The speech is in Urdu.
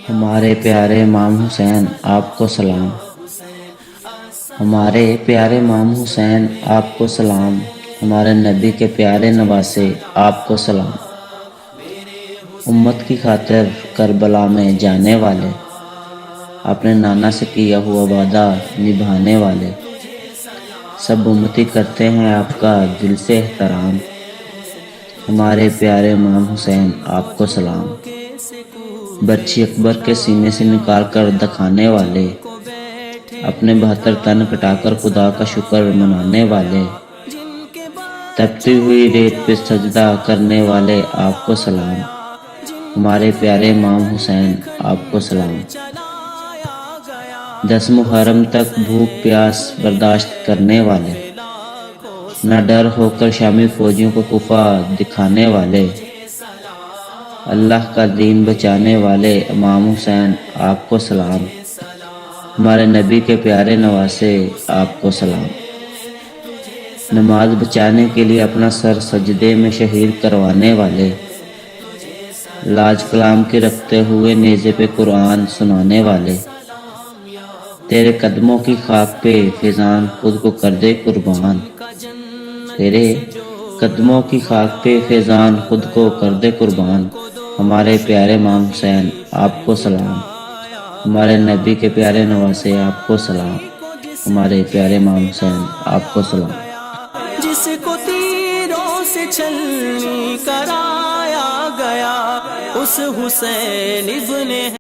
ہمارے پیارے امام حسین آپ کو سلام۔ ہمارے پیارے امام حسین آپ کو سلام۔ ہمارے نبی کے پیارے نواسے آپ کو سلام۔ امت کی خاطر کربلا میں جانے والے، اپنے نانا سے کیا ہوا وعدہ نبھانے والے، سب امتی کرتے ہیں آپ کا دل سے احترام۔ ہمارے پیارے امام حسین آپ کو سلام۔ برچی اکبر کے سینے سے نکال کر دکھانے والے، اپنے 72 تن کٹا کر خدا کا شکر منانے والے، تپتی ہوئی ریت پہ سجدہ کرنے والے آپ کو سلام۔ ہمارے پیارے امام حسین آپ کو سلام۔ 10 محرم تک بھوک پیاس برداشت کرنے والے، نہ ڈر ہو کر شامی فوجیوں کو کفا دکھانے والے، اللہ کا دین بچانے والے امام حسین آپ کو سلام۔ ہمارے نبی کے پیارے نواسے آپ کو سلام۔ نماز بچانے کے لیے اپنا سر سجدے میں شہید کروانے والے، لاج کلام کی رکھتے ہوئے نیزے پہ قرآن سنانے والے، تیرے قدموں کی خاک پہ فیضان خود کو کر دے قربان، تیرے قدموں کی خاک پہ فیضان خود کو کر دے قربان۔ ہمارے پیارے امام حسین آپ کو سلام۔ ہمارے نبی کے پیارے نواسے آپ کو سلام۔ ہمارے پیارے امام حسین آپ کو سلام۔ جس کو تیروں سے چھلنی کرایا گیا، اس حسین ابن